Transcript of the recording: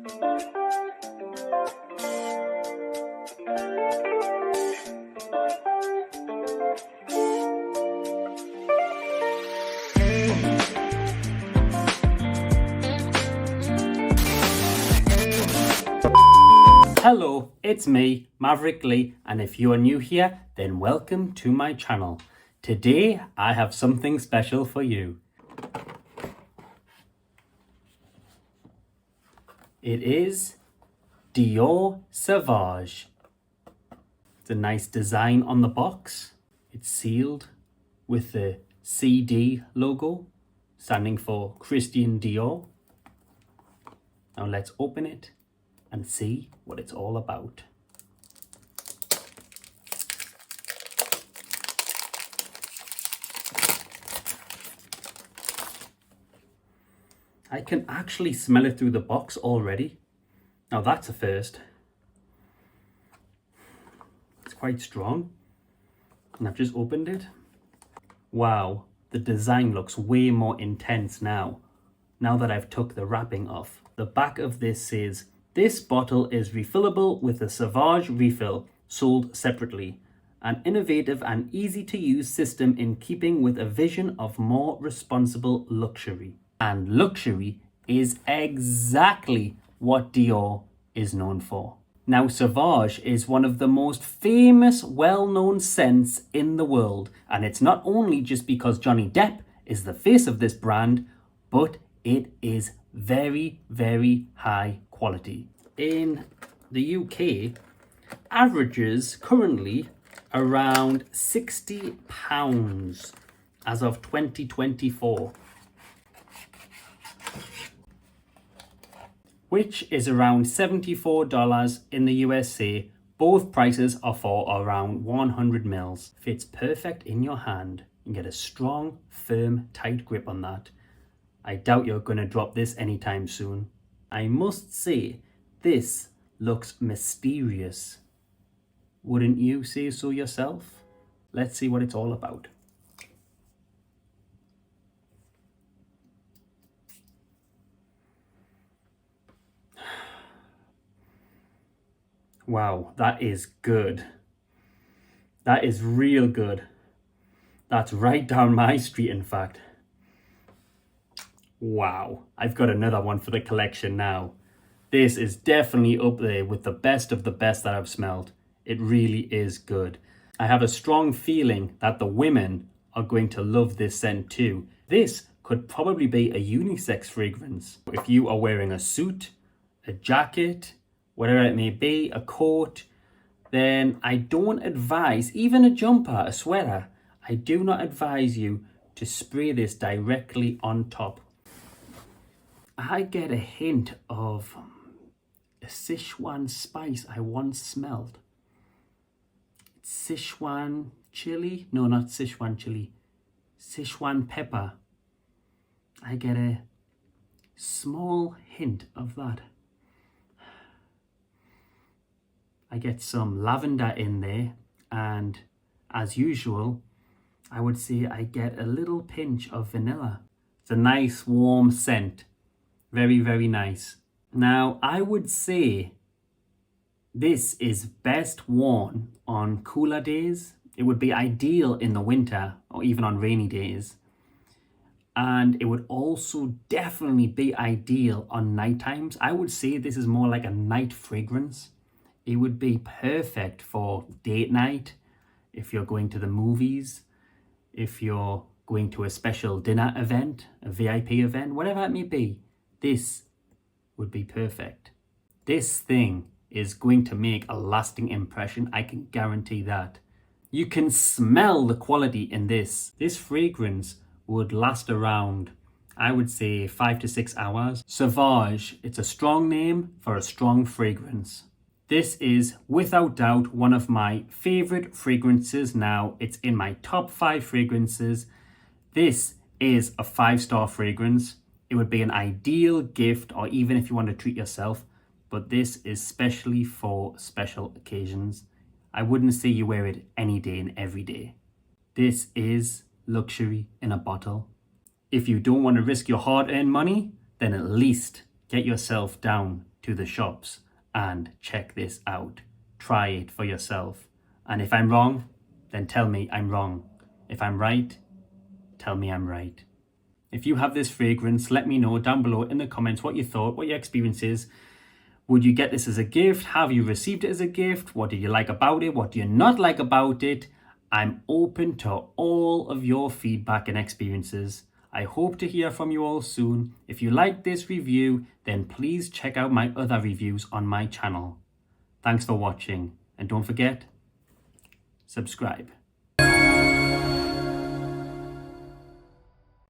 Hello, it's me, Maverick Lee, and if you are new here, then welcome to my channel. Today, I have something special for you. It is Dior Sauvage. It's a nice design on the box. It's sealed with the CD logo, standing for Christian Dior. Now let's open it and see what it's all about. I can actually smell it through the box already. Now that's a first. It's quite strong. And I've just opened it. Wow, the design looks way more intense now that I've took the wrapping off. The back of this says, "This bottle is refillable with a Sauvage refill, sold separately. An innovative and easy to use system in keeping with a vision of more responsible luxury." And luxury is exactly what Dior is known for. Now, Sauvage is one of the most famous, well-known scents in the world. And it's not only just because Johnny Depp is the face of this brand, but it is very, very high quality. In the UK, averages currently around £60 as of 2024, which is around $74 in the USA. Both prices are for around 100 mils. Fits perfect in your hand. You can get a strong, firm, tight grip on that. I doubt you're going to drop this anytime soon. I must say, this looks mysterious. Wouldn't you say so yourself? Let's see what it's all about. Wow, that is good. That is real good. That's right down my street, in fact. Wow, I've got another one for the collection now. This is definitely up there with the best of the best that I've smelled. It really is good. I have a strong feeling that the women are going to love this scent too. This could probably be a unisex fragrance. If you are wearing a suit, a jacket, whatever it may be, a coat, then I don't advise, even a jumper, a sweater, I do not advise you to spray this directly on top. I get a hint of a Sichuan spice I once smelled. Sichuan chili? No, not Sichuan chili. Sichuan pepper. I get a small hint of that. I get some lavender in there, and as usual, I would say I get a little pinch of vanilla. It's a nice warm scent. Very, very nice. Now, I would say this is best worn on cooler days. It would be ideal in the winter or even on rainy days. And it would also definitely be ideal on night times. I would say this is more like a night fragrance. It would be perfect for date night, if you're going to the movies, if you're going to a special dinner event, a VIP event, whatever it may be. This would be perfect. This thing is going to make a lasting impression. I can guarantee that. You can smell the quality in this. This fragrance would last around, I would say, 5 to 6 hours. Sauvage, it's a strong name for a strong fragrance. This is without doubt one of my favorite fragrances now. It's in my top 5 fragrances. This is a 5-star fragrance. It would be an ideal gift, or even if you want to treat yourself, but this is specially for special occasions. I wouldn't say you wear it any day and every day. This is luxury in a bottle. If you don't want to risk your hard-earned money, then at least get yourself down to the shops and check this out. Try it for yourself. And if I'm wrong, then tell me I'm wrong. If I'm right, tell me I'm right. If you have this fragrance, let me know down below in the comments what you thought, what your experience is. Would you get this as a gift? Have you received it as a gift? What did you like about it? What do you not like about it? I'm open to all of your feedback and experiences. I hope to hear from you all soon. If you like this review, then please check out my other reviews on my channel. Thanks for watching, and don't forget, subscribe.